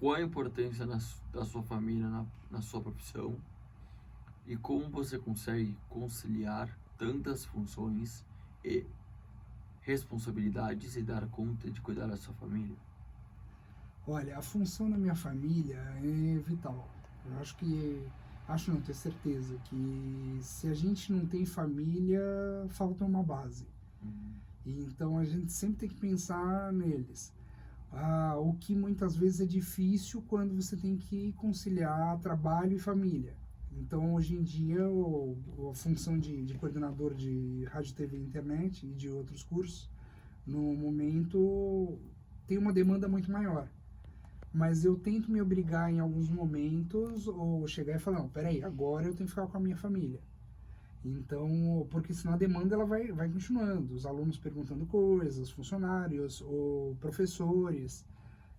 qual a importância da sua família na sua profissão e como você consegue conciliar tantas funções e responsabilidades e dar conta de cuidar da sua família? Olha, a função da minha família é vital. Eu acho não, tenho certeza que se a gente não tem família, falta uma base. E então a gente sempre tem que pensar neles. O que muitas vezes é difícil quando você tem que conciliar trabalho e família. Então, hoje em dia, a função de coordenador de rádio, TV e internet e de outros cursos, no momento, tem uma demanda muito maior. Mas eu tento me obrigar em alguns momentos, ou chegar e falar, não, peraí, agora eu tenho que ficar com a minha família. Então, porque senão a demanda ela vai continuando, os alunos perguntando coisas, funcionários, ou professores,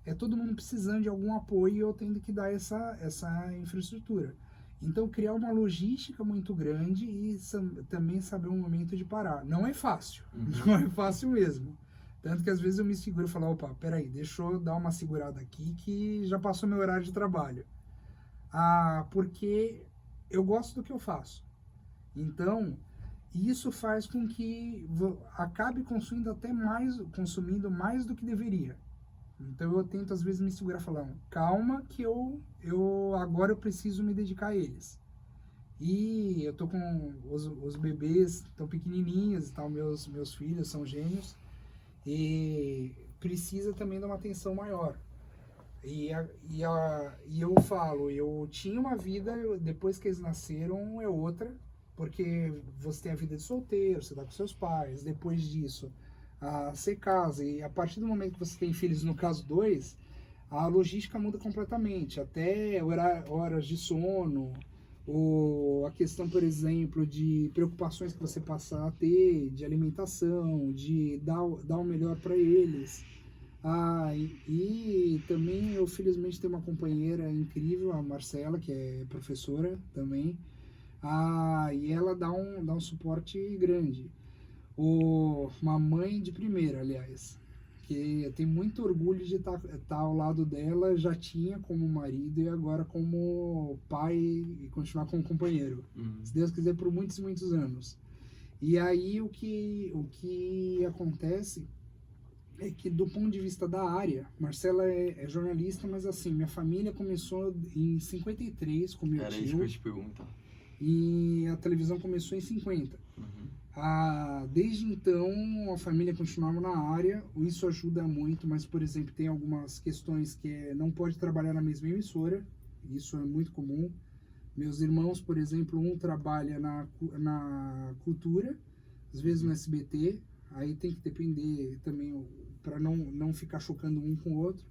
é todo mundo precisando de algum apoio e eu tendo que dar essa infraestrutura. Então, criar uma logística muito grande e também saber um momento de parar. Não é fácil, não é fácil mesmo. Tanto que às vezes eu me seguro e falo, opa, peraí, deixa eu dar uma segurada aqui que já passou meu horário de trabalho. Porque eu gosto do que eu faço. Então, isso faz com que acabe consumindo mais do que deveria. Então eu tento às vezes me segurar falando, calma que agora eu preciso me dedicar a eles. E eu tô com os bebês tão pequenininhos e tal, meus filhos são gêmeos e precisa também de uma atenção maior. E eu falo, eu tinha uma vida, depois que eles nasceram é outra, porque você tem a vida de solteiro, você tá com seus pais, depois disso você casa, e a partir do momento que você tem filhos, no caso 2, a logística muda completamente, até horas de sono, ou a questão, por exemplo, de preocupações que você passa a ter, de alimentação, de dar o melhor para eles. E também eu felizmente tenho uma companheira incrível, a Marcela, que é professora também, e ela dá um suporte grande. Uma mãe de primeira, aliás, que eu tenho muito orgulho de estar ao lado dela, já tinha como marido e agora como pai e continuar como companheiro. Se Deus quiser, por muitos e muitos anos. E aí o que acontece é que, do ponto de vista da área, Marcela é jornalista, mas assim, minha família começou em 53 com meu tio. Era isso que eu te pergunto. E a televisão começou em 50. Desde então, a família continuava na área, isso ajuda muito, mas, por exemplo, tem algumas questões que não pode trabalhar na mesma emissora, isso é muito comum. Meus irmãos, por exemplo, um trabalha na cultura, às vezes no SBT, aí tem que depender também, para não ficar chocando um com o outro,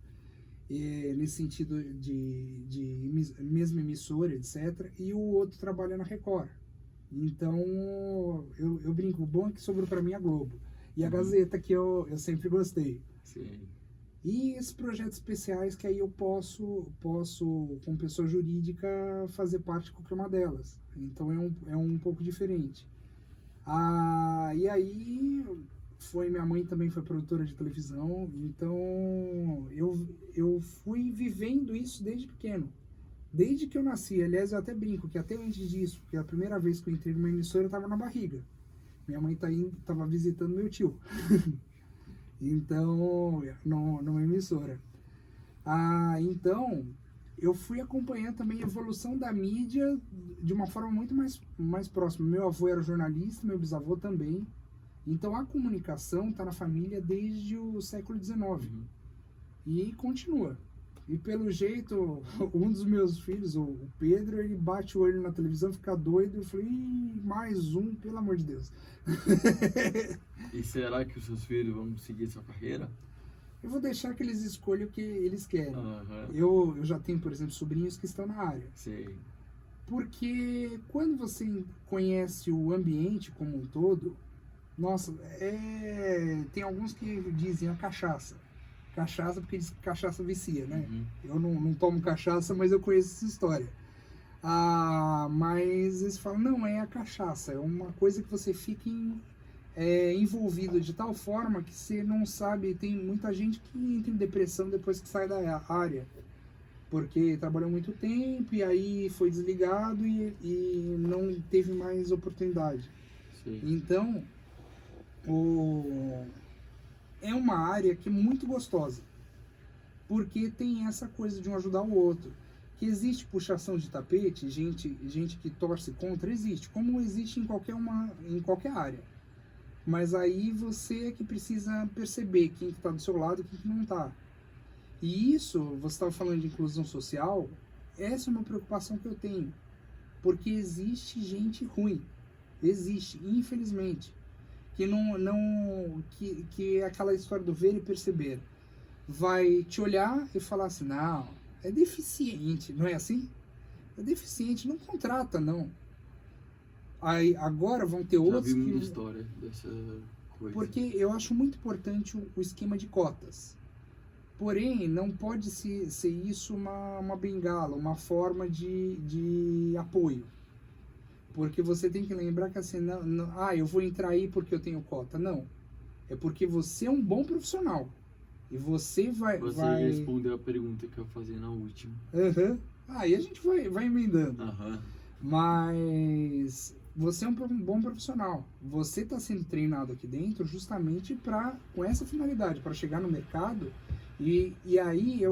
nesse sentido de mesma emissora, etc. E o outro trabalha na Record. Então, eu brinco, o bom é que sobrou para mim a Globo. E a Gazeta, que eu sempre gostei. Sim. E esses projetos especiais que aí eu posso como pessoa jurídica, fazer parte de qualquer uma delas. Então, é um pouco diferente. E aí, minha mãe também foi produtora de televisão. Então, eu fui vivendo isso desde pequeno. Desde que eu nasci, aliás, eu até brinco que até antes disso, porque a primeira vez que eu entrei numa emissora eu estava na barriga. Minha mãe estava visitando meu tio. Então, numa emissora. Então, eu fui acompanhando também a evolução da mídia de uma forma muito mais próxima. Meu avô era jornalista, meu bisavô também. Então, a comunicação está na família desde o século XIX. E continua. E pelo jeito, um dos meus filhos, o Pedro, ele bate o olho na televisão, fica doido. Eu falei, mais um, pelo amor de Deus. E será que os seus filhos vão seguir sua carreira? Eu vou deixar que eles escolham o que eles querem. Eu já tenho, por exemplo, sobrinhos que estão na área. Sim. Porque quando você conhece o ambiente como um todo, nossa, tem alguns que dizem a cachaça. Cachaça, porque diz que cachaça vicia, né? Eu não tomo cachaça, mas eu conheço essa história. Mas eles falam, não, é a cachaça, é uma coisa que você fica envolvido de tal forma que você não sabe, tem muita gente que entra em depressão depois que sai da área. porque trabalhou muito tempo e aí foi desligado e não teve mais oportunidade. Sim. Então, é uma área que é muito gostosa, porque tem essa coisa de um ajudar o outro. Que existe puxação de tapete, gente que torce contra, existe, como existe em qualquer área. Mas aí você é que precisa perceber quem está do seu lado e quem que não está. E isso, você estava falando de inclusão social, essa é uma preocupação que eu tenho. Porque existe gente ruim. Existe, infelizmente. Que é aquela história do ver e perceber. Vai te olhar e falar assim, não, é deficiente, não é assim? É deficiente, não contrata, não. Aí agora vão ter outros Já vi que... muita história dessa coisa. Porque eu acho muito importante o esquema de cotas. Porém, não pode ser isso uma bengala, uma forma de apoio. Porque você tem que lembrar que assim, eu vou entrar aí porque eu tenho cota. Não. É porque você é um bom profissional. E você vai... Você respondeu a pergunta que eu fazia na última. Uhum. Aí a gente vai emendando. Aham. Mas você é um bom profissional. Você está sendo treinado aqui dentro justamente com essa finalidade, para chegar no mercado. E aí é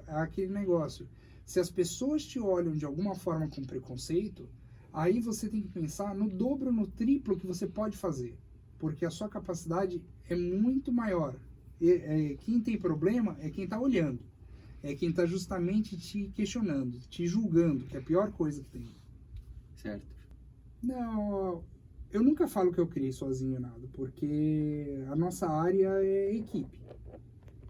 aquele negócio. Se as pessoas te olham de alguma forma com preconceito, aí você tem que pensar no dobro, no triplo que você pode fazer. Porque a sua capacidade é muito maior. Quem tem problema é quem está olhando. É quem está justamente te questionando, te julgando, que é a pior coisa que tem. Certo. Não, eu nunca falo que eu criei sozinho nada, porque a nossa área é equipe.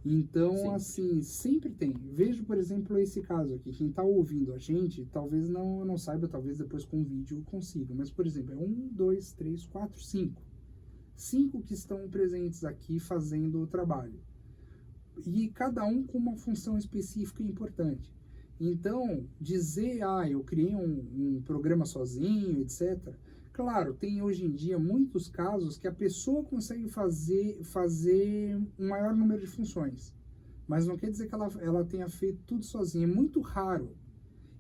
Então, Sim. assim, sempre tem. Vejo, por exemplo, esse caso aqui. Quem está ouvindo a gente, talvez não saiba, talvez depois com o vídeo consiga. Mas, por exemplo, é 1, 2, 3, 4, 5. 5 que estão presentes aqui fazendo o trabalho. E cada um com uma função específica e importante. Então, dizer, eu criei um programa sozinho, etc. Claro, tem hoje em dia muitos casos que a pessoa consegue fazer um maior número de funções. Mas não quer dizer que ela tenha feito tudo sozinha. É muito raro.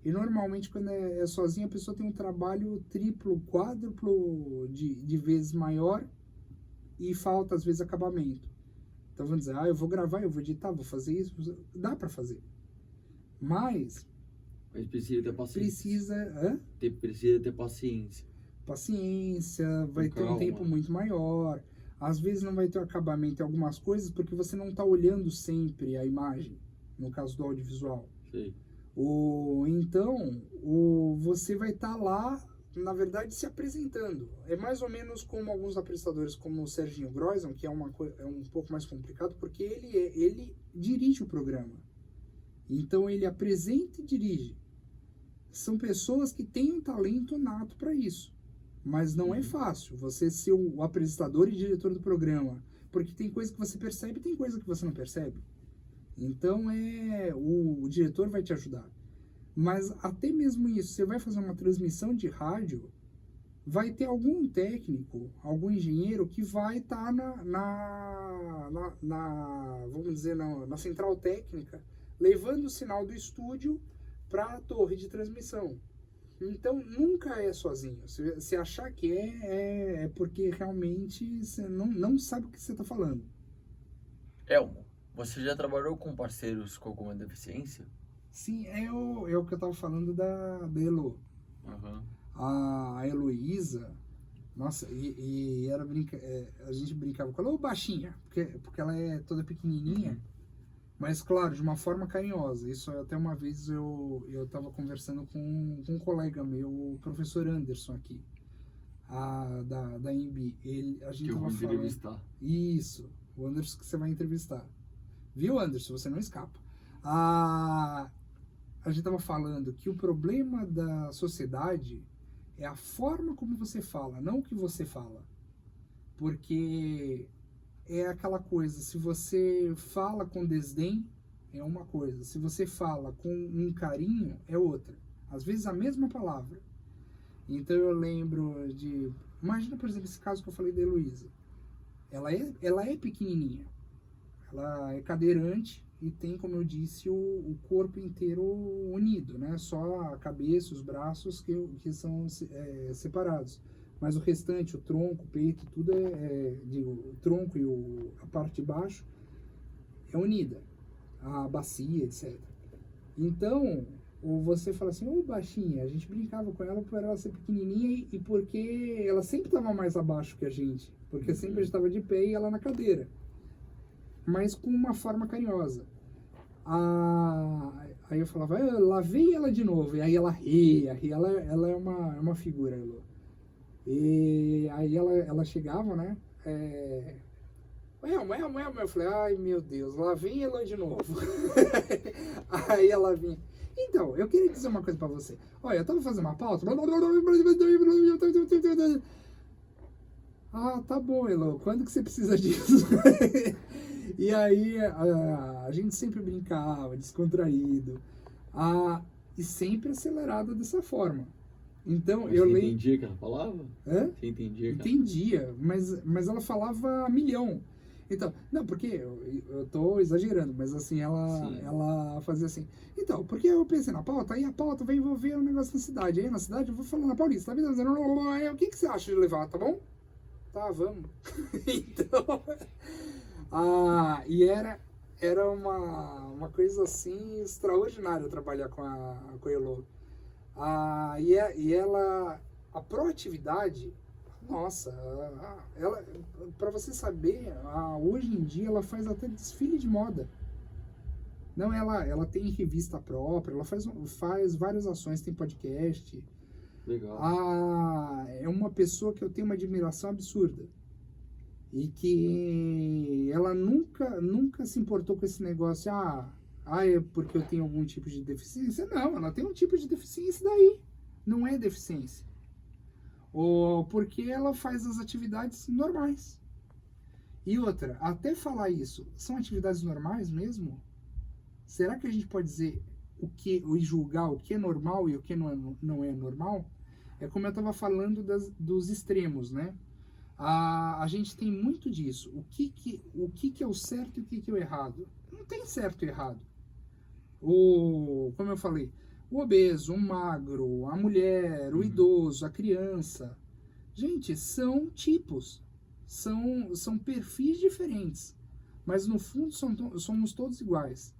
E normalmente quando é sozinha, a pessoa tem um trabalho triplo, quádruplo de vezes maior e falta às vezes acabamento. Então vamos dizer, eu vou gravar, eu vou editar, vou fazer isso. Dá para fazer. Mas precisa ter paciência. Precisa ter paciência. Paciência, vai ter um tempo muito maior. Às vezes não vai ter acabamento em algumas coisas porque você não está olhando sempre a imagem, no caso do audiovisual. Sim. Então, você vai estar lá, na verdade, se apresentando. É mais ou menos como alguns apresentadores, como o Serginho Groisman, que é um pouco mais complicado, porque ele dirige o programa. Então, ele apresenta e dirige. São pessoas que têm um talento nato para isso. Mas não é fácil você ser o apresentador e diretor do programa. Porque tem coisa que você percebe e tem coisa que você não percebe. Então, o diretor vai te ajudar. Mas até mesmo isso, você vai fazer uma transmissão de rádio, vai ter algum técnico, algum engenheiro que vai estar vamos dizer, na central técnica, levando o sinal do estúdio para a torre de transmissão. Então, nunca é sozinho. Se achar que é porque realmente você não sabe o que você está falando. Elmo, você já trabalhou com parceiros com alguma deficiência? Sim, é o que eu estava falando da Elo. Uhum. A Heloísa, nossa, e era a gente brincava com ela, baixinha, porque ela é toda pequenininha. Mas, claro, de uma forma carinhosa. Isso até uma vez eu estava conversando com um colega meu, o professor Anderson aqui, da IMB. A gente que eu vou entrevistar. Isso, o Anderson que você vai entrevistar. Viu, Anderson? Você não escapa. A gente estava falando que o problema da sociedade é a forma como você fala, não o que você fala. Porque... é aquela coisa, se você fala com desdém, é uma coisa. Se você fala com um carinho, é outra. Às vezes a mesma palavra. Então eu lembro imagina, por exemplo, esse caso que eu falei da Heloísa. Ela é pequenininha. ela é cadeirante e tem, como eu disse, o corpo inteiro unido, né? Só a cabeça, os braços que são separados. Mas o restante, o tronco, o peito, tudo o tronco e a parte de baixo é unida. A bacia, etc. Então, ou você fala assim, ô baixinha, a gente brincava com ela por ela ser pequenininha e porque ela sempre estava mais abaixo que a gente. Porque sempre a gente estava de pé e ela na cadeira. Mas com uma forma carinhosa. Aí eu falava, lá vem ela de novo. E aí ela ria. Ela é uma figura. E aí ela chegava, né? Eu falei, ai meu Deus, lá vem ela de novo. Aí ela vinha. Então, eu queria dizer uma coisa pra você. Olha, eu tava fazendo uma pauta. Ah, tá bom, Elo, quando que você precisa disso? E aí a gente sempre brincava, descontraído. E sempre acelerado dessa forma. Então, Mas eu você lembro. entendia o que ela falava? Hã? Você entendia? Entendia, mas ela falava milhão. Então, não, porque eu tô exagerando, mas assim, ela fazia assim. Então, porque eu pensei na pauta, aí a pauta vai envolver um negócio na cidade. Aí na cidade eu vou falar na Paulista, tá vendo? O que você acha de levar, tá bom? Tá, vamos. Então, e era uma coisa assim extraordinária trabalhar com a Elo. E ela, a proatividade, nossa, ela, para você saber, hoje em dia ela faz até desfile de moda. Não, ela tem revista própria, ela faz várias ações, tem podcast. Legal. É uma pessoa que eu tenho uma admiração absurda. E que ela nunca se importou com esse negócio, é porque eu tenho algum tipo de deficiência. Não, ela tem um tipo de deficiência daí. Não é deficiência. Ou porque ela faz as atividades normais. E outra, até falar isso, são atividades normais mesmo? Será que a gente pode dizer e julgar o que é normal e o que não é normal? É como eu estava falando dos extremos, né? A gente tem muito disso. O que é o certo e o que é o errado? Não tem certo e errado. Como eu falei, o obeso, o magro, a mulher, o idoso, a criança. Gente, são tipos. São perfis diferentes. Mas no fundo somos todos iguais.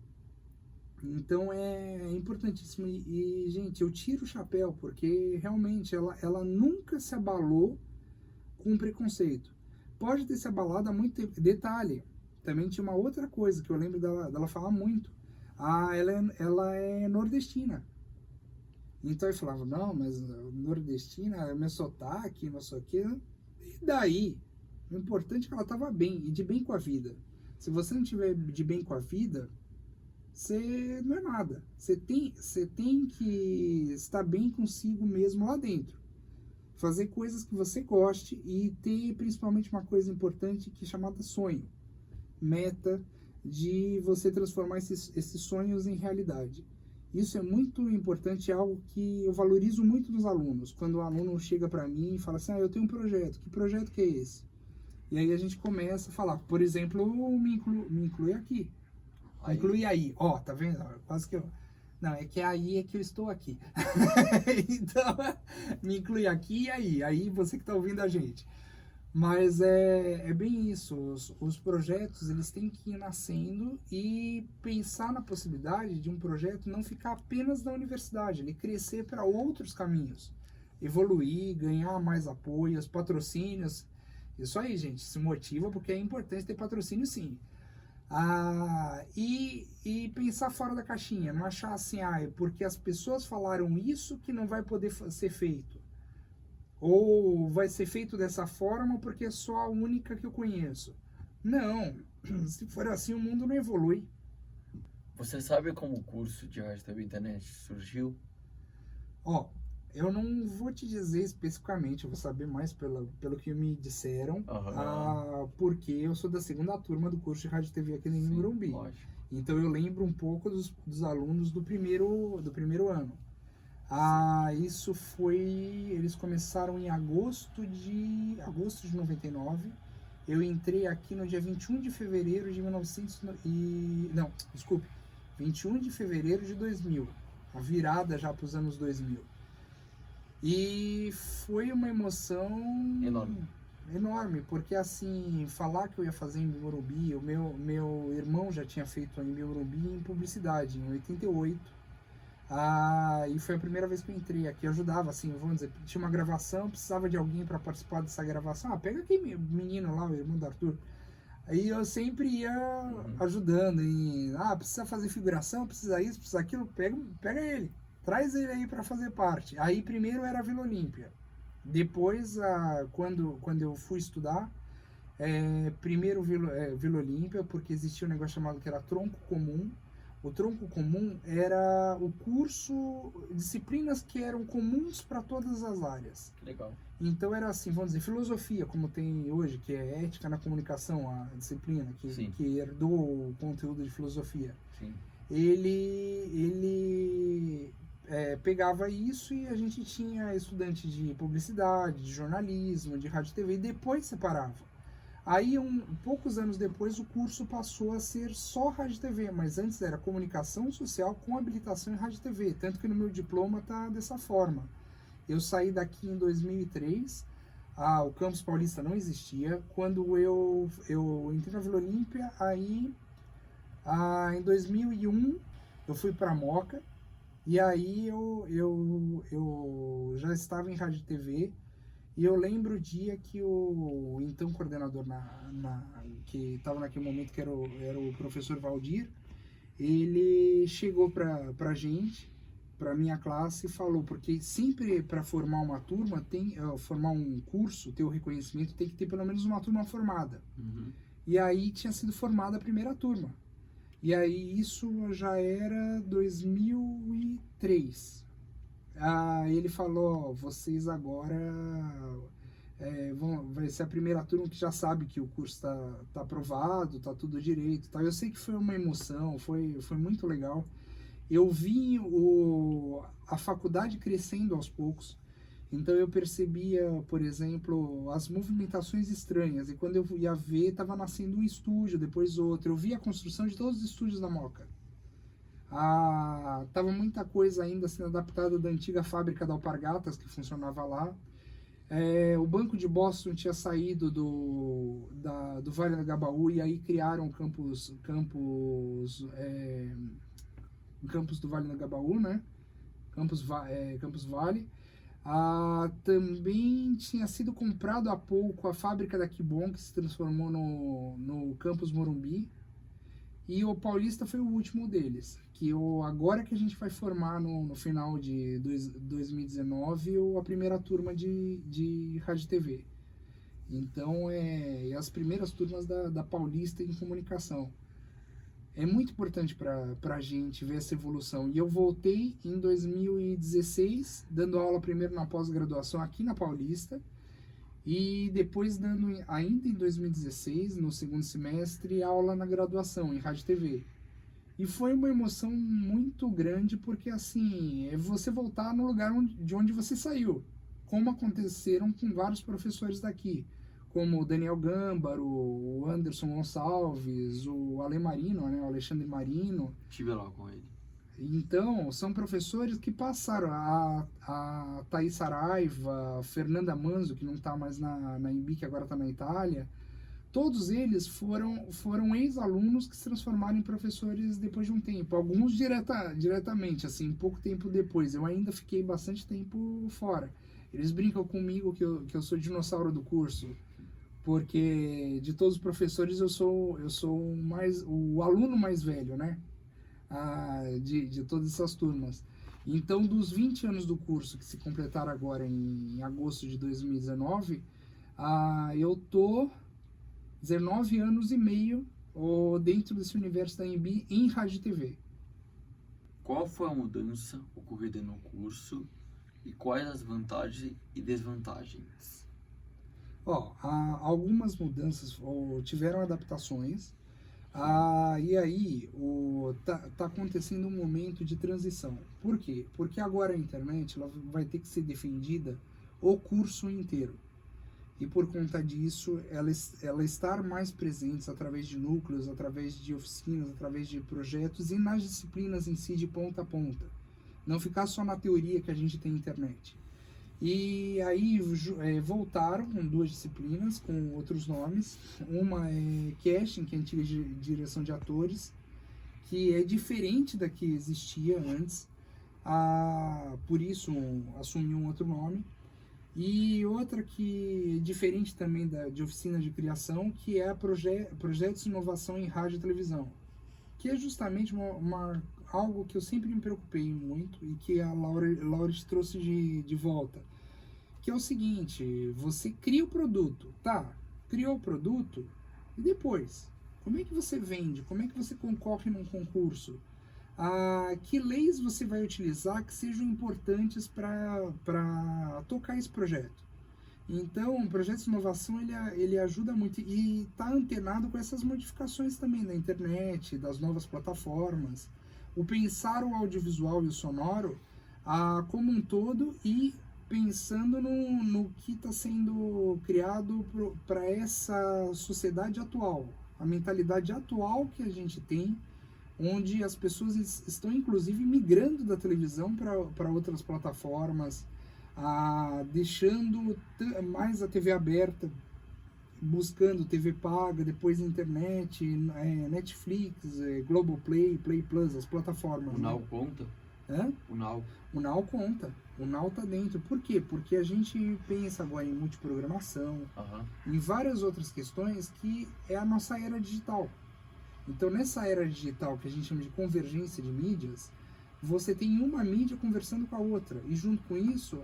Então é importantíssimo. E, gente, eu tiro o chapéu, porque realmente ela nunca se abalou com preconceito. Pode ter se abalado há muito tempo. Detalhe, também tinha uma outra coisa que eu lembro dela falar muito. Ela é nordestina. Então eu falava, não, mas nordestina, meu sotaque, não sei o quê. E daí? O importante é que ela estava bem, e de bem com a vida. Se você não tiver de bem com a vida, você não é nada. Você tem que estar bem consigo mesmo lá dentro. Fazer coisas que você goste e ter principalmente uma coisa importante que é chamada sonho. Meta de você transformar esses sonhos em realidade. Isso é muito importante, é algo que eu valorizo muito nos alunos. Quando o aluno chega para mim e fala assim, eu tenho um projeto. Que projeto que é esse? E aí a gente começa a falar, por exemplo, me inclui aqui. Aí. Inclui aí. Tá vendo? Quase que eu... Não, é que aí é que eu estou aqui. Então, me inclui aqui e aí. Aí você que está ouvindo a gente. Mas é bem isso. Os projetos, eles têm que ir nascendo e pensar na possibilidade de um projeto não ficar apenas na universidade, ele crescer para outros caminhos. Evoluir, ganhar mais apoios, patrocínios. Isso aí, gente, se motiva porque é importante ter patrocínio, sim. E pensar fora da caixinha, não achar assim, porque as pessoas falaram isso que não vai poder ser feito. Ou vai ser feito dessa forma porque é só a única que eu conheço. Não, se for assim o mundo não evolui. Você sabe como o curso de Rádio TV Internet surgiu? Eu não vou te dizer especificamente, eu vou saber mais pelo que me disseram, porque eu sou da segunda turma do curso de Rádio TV aqui em Morumbi. Lógico. Então eu lembro um pouco dos alunos do primeiro ano. Isso foi... Eles começaram em agosto de 99 Eu entrei aqui no dia 21 de fevereiro de 21 de fevereiro de 2000, a virada já para os anos 2000. E foi uma emoção enorme, porque assim, falar que eu ia fazer em Morumbi, o meu irmão já tinha feito em Morumbi em publicidade, em 88. E foi a primeira vez que eu entrei aqui, eu ajudava, assim, vamos dizer, tinha uma gravação, precisava de alguém para participar dessa gravação, pega aquele menino lá, o irmão do Arthur. Aí eu sempre ia ajudando em, precisa fazer figuração, precisa isso, precisa aquilo, pega ele, traz ele aí para fazer parte. Aí primeiro era a Vila Olímpia, depois, quando eu fui estudar, primeiro Vila Olímpia, porque existia um negócio chamado que era tronco comum. O tronco comum era o curso, disciplinas que eram comuns para todas as áreas. Legal. Então era assim, vamos dizer, filosofia, como tem hoje, que é ética na comunicação, a disciplina, que herdou o conteúdo de filosofia. Sim. Ele pegava isso e a gente tinha estudante de publicidade, de jornalismo, de rádio e TV, e depois separava. Aí, poucos anos depois, o curso passou a ser só rádio e TV, mas antes era comunicação social com habilitação em rádio e TV, tanto que no meu diploma está dessa forma. Eu saí daqui em 2003, o Campus Paulista não existia. Quando eu entrei na Vila Olímpia, aí em 2001 eu fui para a Moca, e aí eu já estava em rádio e TV. E eu lembro o dia que o então coordenador que estava naquele momento, que era o professor Valdir, ele chegou para gente, para minha classe, e falou, porque sempre para formar uma turma, formar um curso, ter o reconhecimento, tem que ter pelo menos uma turma formada. E aí tinha sido formada a primeira turma. E aí isso já era 2003. Ele falou, vocês agora vai ser a primeira turma que já sabe que o curso tá aprovado, tá tudo direito, tá? Eu sei que foi uma emoção, foi muito legal. Eu vi a faculdade crescendo aos poucos, então eu percebia, por exemplo, as movimentações estranhas, e quando eu ia ver, estava nascendo um estúdio, depois outro. Eu vi a construção de todos os estúdios da Moca. Tava muita coisa ainda sendo adaptada da antiga fábrica da Alpargatas, que funcionava lá. O Banco de Boston tinha saído do Vale do Agabaú, e aí criaram o campus do Vale do Agabaú, né? Campus Vale. Também tinha sido comprado há pouco a fábrica da Kibon, que se transformou no Campus Morumbi. E o Paulista foi o último deles, que agora que a gente vai formar no final de 2019 a primeira turma de rádio e TV. Então, as primeiras turmas da Paulista em comunicação. É muito importante para a gente ver essa evolução. E eu voltei em 2016, dando aula primeiro na pós-graduação aqui na Paulista, e depois dando ainda em 2016, no segundo semestre, aula na graduação em rádio e TV. E foi uma emoção muito grande, porque assim, é você voltar no lugar de onde você saiu, como aconteceram com vários professores daqui, como o Daniel Gâmbaro, o Anderson Gonçalves, o Ale Marino, né, o Alexandre Marino. Estive lá com ele. Então, são professores que passaram, a Thaís Saraiva, a Fernanda Manzo, que não está mais na Embi, que agora está na Itália. Todos eles foram ex-alunos que se transformaram em professores depois de um tempo. Alguns diretamente, assim, pouco tempo depois. Eu ainda fiquei bastante tempo fora. Eles brincam comigo que eu sou dinossauro do curso, porque de todos os professores eu sou o aluno mais velho, né? De todas essas turmas. Então, dos 20 anos do curso que se completaram agora em agosto de 2019, eu tô 19 anos e meio dentro desse universo da Embi em rádio e TV. Qual foi a mudança ocorrida no curso e quais as vantagens e desvantagens? Algumas mudanças tiveram adaptações. E aí tá acontecendo um momento de transição. Por quê? Porque agora a internet ela vai ter que ser defendida o curso inteiro. e por conta disso, ela estar mais presente através de núcleos, através de oficinas, através de projetos e nas disciplinas em si de ponta a ponta. Não ficar só na teoria que a gente tem na internet. E aí voltaram com 2 disciplinas com outros nomes. Uma é casting, que é a antiga direção de atores, que é diferente da que existia antes. Por isso assumiu um outro nome. E outra que é diferente também de oficina de criação, que é a projetos de inovação em rádio e televisão, que é justamente algo que eu sempre me preocupei muito e que a Laura trouxe de volta, que é o seguinte: você cria o produto, criou o produto, e depois, como é que você vende? Como é que você concorre num concurso? Que leis você vai utilizar que sejam importantes para tocar esse projeto? Então, o projeto de inovação ele ajuda muito e está antenado com essas modificações também da internet, das novas plataformas, o pensar o audiovisual e o sonoro como um todo e pensando no que está sendo criado para essa sociedade atual, a mentalidade atual que a gente tem, onde as pessoas estão inclusive migrando da televisão para outras plataformas, deixando mais a TV aberta, buscando TV paga, depois internet, Netflix, Globoplay, Play Plus, as plataformas. O Now conta? O Now. O Now conta. O Now tá dentro. Por quê? Porque a gente pensa agora em multiprogramação, em várias outras questões que é a nossa era digital. Então, nessa era digital que a gente chama de convergência de mídias, você tem uma mídia conversando com a outra. E junto com isso,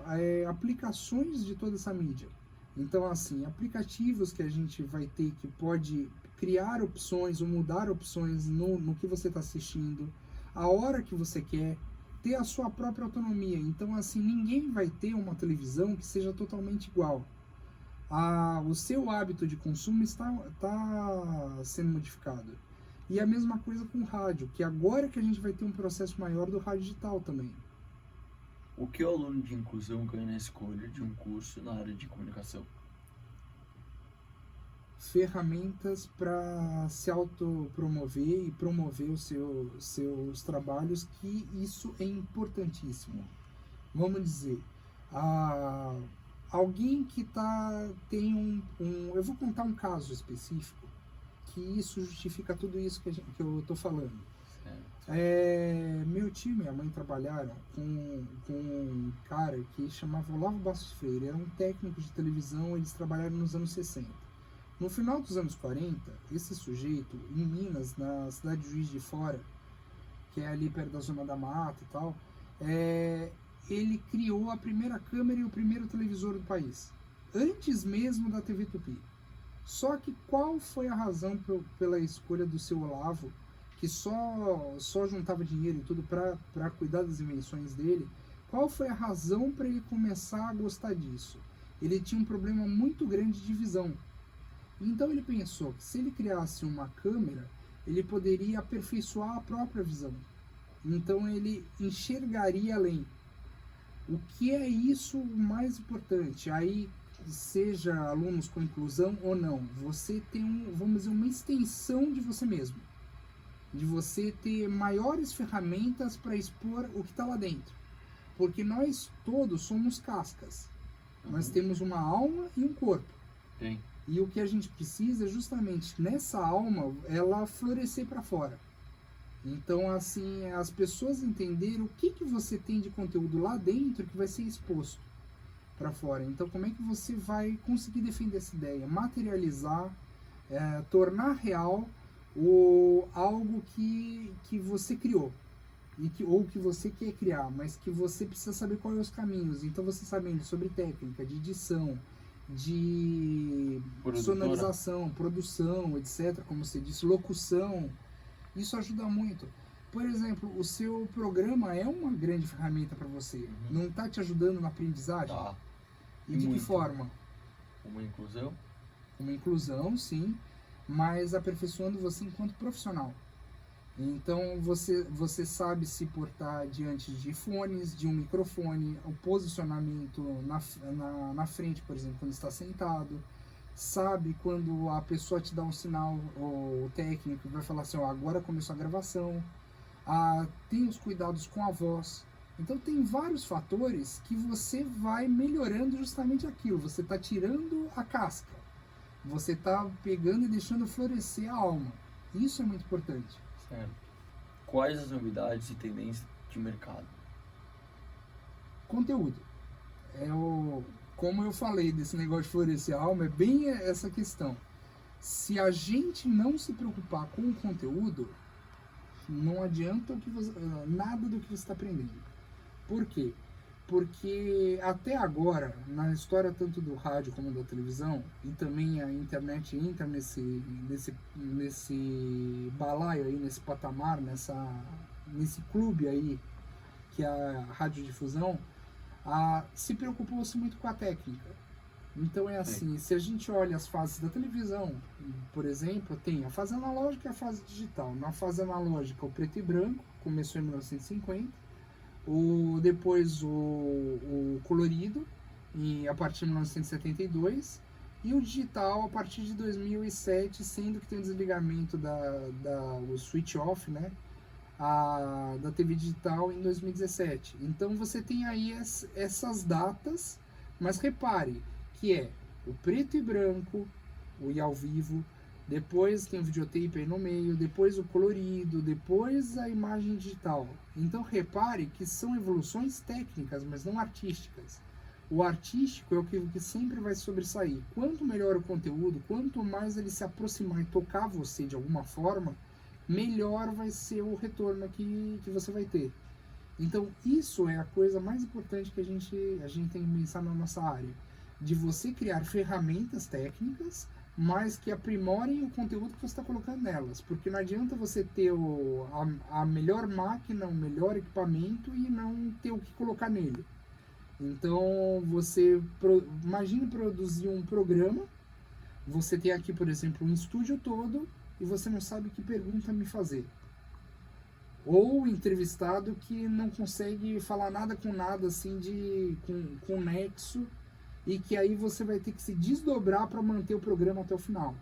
aplicações de toda essa mídia. Então, assim, aplicativos que a gente vai ter que pode criar opções ou mudar opções no que você está assistindo, a hora que você quer, ter a sua própria autonomia. Então, assim, ninguém vai ter uma televisão que seja totalmente igual. O seu hábito de consumo está sendo modificado. E a mesma coisa com o rádio, que agora que a gente vai ter um processo maior do rádio digital também. O que o aluno de inclusão ganha na escolha de um curso na área de comunicação? Ferramentas para se autopromover e promover os seus trabalhos, que isso é importantíssimo. Vamos dizer, alguém que tem eu vou contar um caso específico, que isso justifica tudo isso que eu estou falando. Meu tio e minha mãe trabalharam com um cara que chamava Olavo Bastos Freire, era um técnico de televisão, eles trabalharam nos anos 60. No final dos anos 40, esse sujeito, em Minas, na cidade de Juiz de Fora, que é ali perto da Zona da Mata e tal, ele criou a primeira câmera e o primeiro televisor do país, antes mesmo da TV Tupi. Só que qual foi a razão pela escolha do seu Olavo, que só juntava dinheiro e tudo para cuidar das invenções dele? Qual foi a razão para ele começar a gostar disso? Ele tinha um problema muito grande de visão. Então ele pensou que se ele criasse uma câmera, ele poderia aperfeiçoar a própria visão. Então ele enxergaria além. O que é isso mais importante? Aí, seja alunos com inclusão ou não, você tem vamos dizer, uma extensão de você mesmo. De você ter maiores ferramentas para expor o que está lá dentro. Porque nós todos somos cascas. Nós temos uma alma e um corpo. Tem. E o que a gente precisa é justamente nessa alma ela florescer para fora. Então, assim, as pessoas entenderem o que você tem de conteúdo lá dentro que vai ser exposto para fora. Então, como é que você vai conseguir defender essa ideia? Materializar, tornar real algo que você criou. Ou que você quer criar, mas que você precisa saber quais são os caminhos. Então, você sabendo sobre técnica, de edição, de sonorização, produção, etc., como você disse, locução, isso ajuda muito. Por exemplo, o seu programa é uma grande ferramenta para você. Não está te ajudando na aprendizagem? Tá. E de que forma? Uma inclusão? Uma inclusão, sim, mas aperfeiçoando você enquanto profissional. Então você sabe se portar diante de fones, de um microfone, o posicionamento na frente, por exemplo, quando está sentado. Sabe quando a pessoa te dá um sinal, o técnico vai falar assim, ó, agora começou a gravação. Tem os cuidados com a voz. Então tem vários fatores que você vai melhorando justamente aquilo. Você está tirando a casca. Você está pegando e deixando florescer a alma. Isso é muito importante. Certo. Quais as novidades e tendências de mercado? Conteúdo. Como eu falei desse negócio de florescer a alma, é bem essa questão. Se a gente não se preocupar com o conteúdo, não adianta nada do que você está aprendendo. Por quê? Porque até agora, na história tanto do rádio como da televisão, e também a internet entra nesse balaio aí, nesse patamar, nesse clube aí, que é a radiodifusão, se preocupou-se muito com a técnica. Então é assim, se a gente olha as fases da televisão, por exemplo, tem a fase analógica e a fase digital. Na fase analógica, o preto e branco, começou em 1950, depois o colorido, a partir de 1972, e o digital a partir de 2007, sendo que tem o desligamento o switch off, né, da TV digital em 2017. Então você tem aí essas datas, mas repare que é o preto e branco, o ao vivo, depois tem o videotape aí no meio, depois o colorido, depois a imagem digital. Então repare que são evoluções técnicas, mas não artísticas. O artístico é o que sempre vai sobressair. Quanto melhor o conteúdo, quanto mais ele se aproximar e tocar você de alguma forma, melhor vai ser o retorno que você vai ter. Então isso é a coisa mais importante que a gente tem que pensar na nossa área. De você criar ferramentas técnicas, mas que aprimorem o conteúdo que você está colocando nelas. Porque não adianta você ter a melhor máquina, o melhor equipamento e não ter o que colocar nele. Então, imagine produzir um programa, você tem aqui, por exemplo, um estúdio todo e você não sabe que pergunta me fazer. Ou entrevistado que não consegue falar nada com nada, assim, com nexo, e que aí você vai ter que se desdobrar para manter o programa até o final.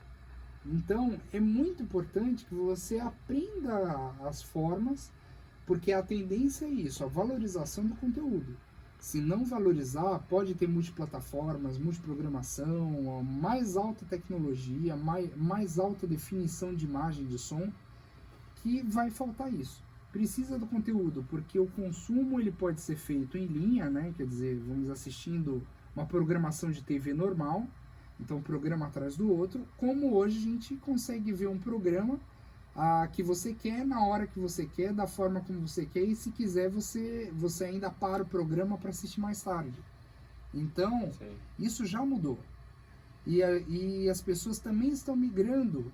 Então, é muito importante que você aprenda as formas, porque a tendência é isso, a valorização do conteúdo. Se não valorizar, pode ter multiplataformas, multiprogramação, mais alta tecnologia, mais alta definição de imagem e de som, que vai faltar isso. Precisa do conteúdo, porque o consumo ele pode ser feito em linha, né? Quer dizer, vamos assistindo uma programação de TV normal, então um programa atrás do outro, como hoje a gente consegue ver um programa que você quer, na hora que você quer, da forma como você quer, e se quiser você ainda para o programa para assistir mais tarde. Então, sim, isso já mudou. E as pessoas também estão migrando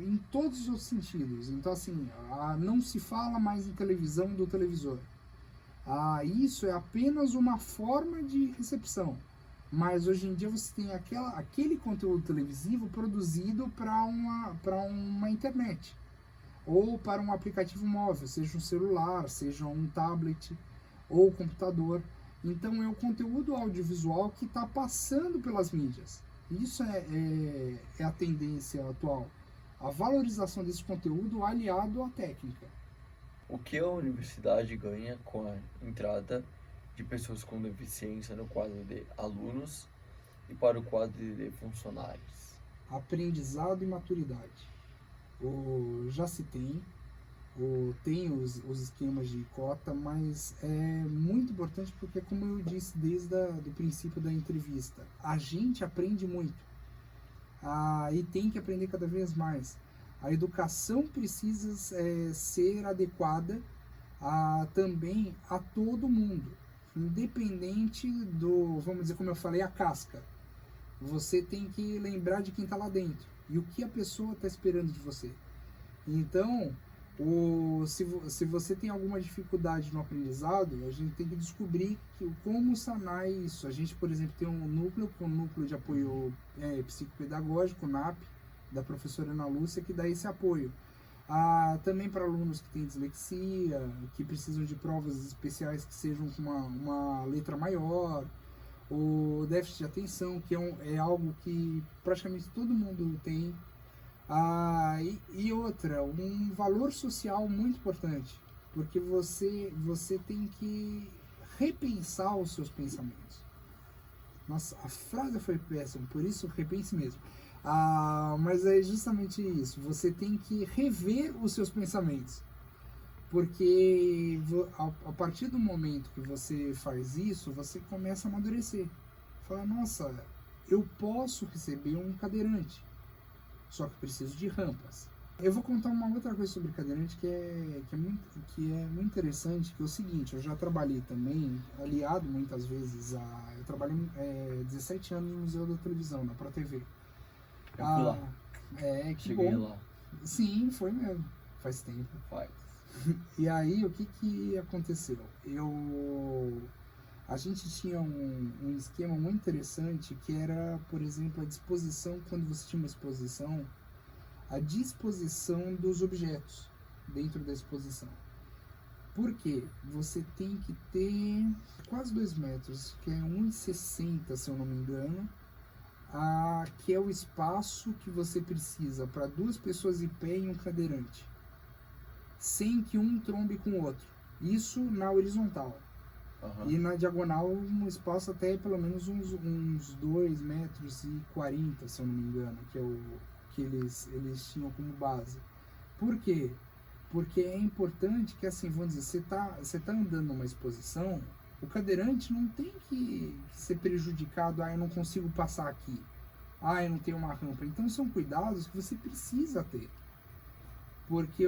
em todos os sentidos. Então, assim, não se fala mais em televisão do televisor. Isso é apenas uma forma de recepção. Mas hoje em dia você tem aquele conteúdo televisivo produzido para uma internet. Ou para um aplicativo móvel, seja um celular, seja um tablet ou computador. Então é o conteúdo audiovisual que está passando pelas mídias. Isso é a tendência atual. A valorização desse conteúdo aliado à técnica. O que a universidade ganha com a entrada de pessoas com deficiência no quadro de alunos e para o quadro de funcionários? Aprendizado e maturidade. Já se tem os esquemas de cota, mas é muito importante porque, como eu disse desde o princípio da entrevista, a gente aprende muito e tem que aprender cada vez mais. A educação precisa ser adequada também a todo mundo, independente vamos dizer, como eu falei, a casca. Você tem que lembrar de quem está lá dentro e o que a pessoa está esperando de você. Então, se você tem alguma dificuldade no aprendizado, a gente tem que descobrir como sanar isso. A gente, por exemplo, tem um núcleo de apoio psicopedagógico, NAP, da professora Ana Lúcia, que dá esse apoio. Também para alunos que têm dislexia, que precisam de provas especiais que sejam com uma letra maior, o déficit de atenção, que é algo que praticamente todo mundo tem. E outra, um valor social muito importante, porque você tem que repensar os seus pensamentos. Nossa, a frase foi péssima, por isso repense mesmo. Mas é justamente isso, você tem que rever os seus pensamentos. Porque a partir do momento que você faz isso, você começa a amadurecer. Fala, nossa, eu posso receber um cadeirante, só que preciso de rampas. Eu vou contar uma outra coisa sobre cadeirante que é muito interessante, que é o seguinte, eu já trabalhei também, aliado muitas vezes eu trabalhei 17 anos no Museu da Televisão, na Pro TV. Eu fui lá. Que Cheguei bom. lá. Sim, foi mesmo. Faz tempo. Faz. E aí, o que aconteceu? A gente tinha um esquema muito interessante, que era, por exemplo, a disposição, quando você tinha uma exposição, a disposição dos objetos dentro da exposição. Por quê? Você tem que ter quase 2 metros, que é 1,60, se eu não me engano, que é o espaço que você precisa para 2 pessoas em pé e um cadeirante, sem que um trombe com o outro. Isso na horizontal. Uhum. E na diagonal um espaço até pelo menos uns 2 metros e 40, se eu não me engano, que é o que eles tinham como base. Por quê? Porque é importante que, assim, vamos dizer, você tá andando numa exposição, o cadeirante não tem que ser prejudicado, eu não consigo passar aqui, eu não tenho uma rampa. Então são cuidados que você precisa ter. Porque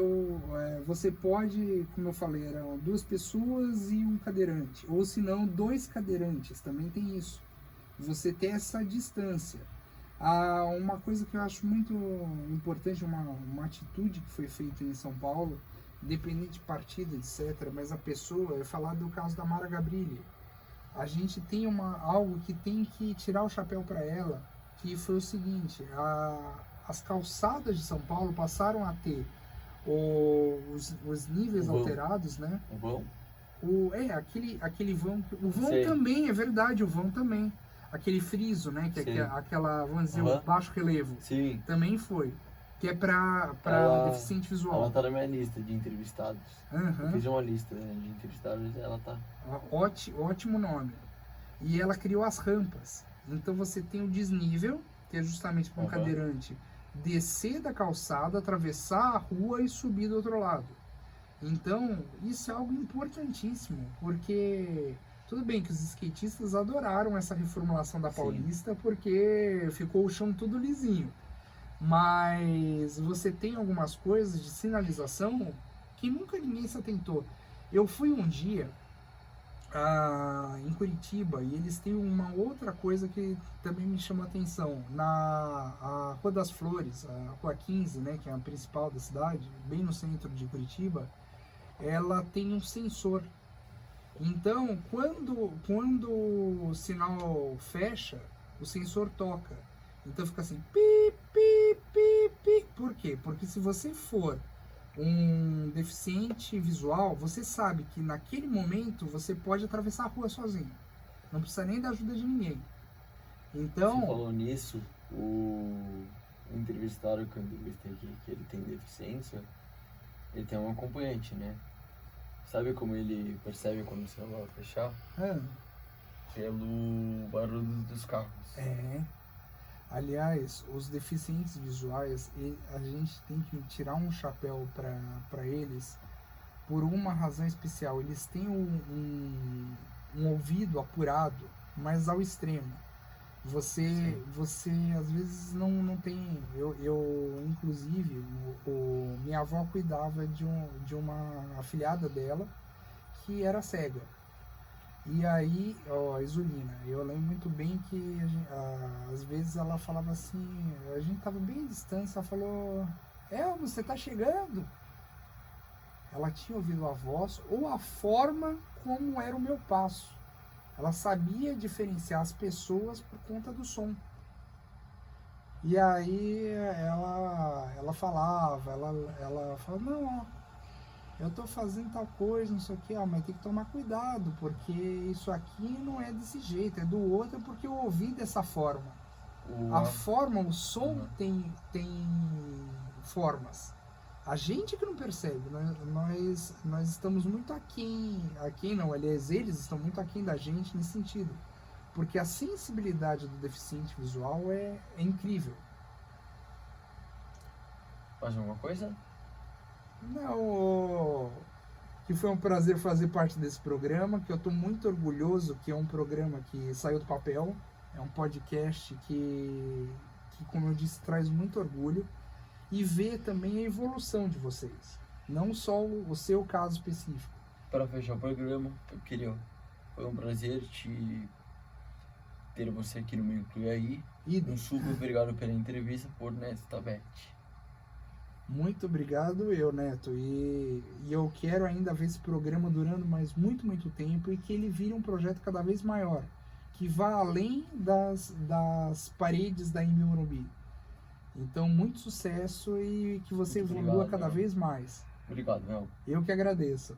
você pode, como eu falei, eram 2 pessoas e um cadeirante, ou se não, 2 cadeirantes, também tem isso. Você ter essa distância. Uma coisa que eu acho muito importante, uma atitude que foi feita em São Paulo, independente de partido, etc., mas a pessoa, é falar do caso da Mara Gabrilli. A gente tem algo que tem que tirar o chapéu para ela, que foi o seguinte, as calçadas de São Paulo passaram a ter os níveis alterados, né? O vão? Aquele vão. O vão Sei. também, é verdade, o vão também. Aquele friso, né? Que é aquela, vamos dizer, o baixo relevo. Sim. Também foi. Que é para deficiente visual. Ela tá na minha lista de entrevistados. Uhum. Eu fiz uma lista, né, de entrevistados e ela tá. Ótimo nome. E ela criou as rampas. Então você tem o desnível, que é justamente para um cadeirante descer da calçada, atravessar a rua e subir do outro lado. Então, isso é algo importantíssimo, porque tudo bem que os skatistas adoraram essa reformulação da Paulista, porque ficou o chão tudo lisinho. Mas você tem algumas coisas de sinalização que nunca ninguém se atentou. Eu fui um dia em Curitiba e eles têm uma outra coisa que também me chamou a atenção. A Rua das Flores, a Rua 15, né, que é a principal da cidade, bem no centro de Curitiba, ela tem um sensor. Então, quando o sinal fecha, o sensor toca. Então fica assim, pi, pi, pi, pi. Por quê? Porque se você for um deficiente visual, você sabe que naquele momento você pode atravessar a rua sozinho. Não precisa nem da ajuda de ninguém. Então... Você falou nisso, o entrevistado que eu entrevistei aqui, que ele tem deficiência, ele tem um acompanhante, né? Sabe como ele percebe quando o celular vai fechar? Pelo barulho dos carros. Aliás, os deficientes visuais, a gente tem que tirar um chapéu para eles por uma razão especial. Eles têm um ouvido apurado, mas ao extremo. Você às vezes não tem... Eu inclusive, minha avó cuidava de uma afilhada dela que era cega. E aí, Isolina, eu lembro muito bem que às vezes ela falava assim, a gente tava bem à distância, ela falou, Elmo, você tá chegando? Ela tinha ouvido a voz ou a forma como era o meu passo. Ela sabia diferenciar as pessoas por conta do som. E aí ela falava, ela falava, não, ó, eu tô fazendo tal coisa, não sei o que, ó, mas tem que tomar cuidado, porque isso aqui não é desse jeito, é do outro porque eu ouvi dessa forma. A forma, o som tem formas. A gente que não percebe, nós estamos muito aquém não, aliás, eles estão muito aquém da gente nesse sentido. Porque a sensibilidade do deficiente visual é incrível. Mais alguma coisa? Não, que foi um prazer fazer parte desse programa, que eu estou muito orgulhoso, que é um programa que saiu do papel, é um podcast que, como eu disse, traz muito orgulho, e ver também a evolução de vocês, não só o seu caso específico. Para fechar o programa, foi um prazer ter você aqui no meu Inclui Aí. Um super obrigado pela entrevista por Neto Tabete. Muito obrigado, Neto. E eu quero ainda ver esse programa durando mais muito, muito tempo e que ele vire um projeto cada vez maior, que vá além das paredes da Embi Morumbi. Então, muito sucesso e que você evolua cada vez mais. Obrigado, Mel. Eu que agradeço.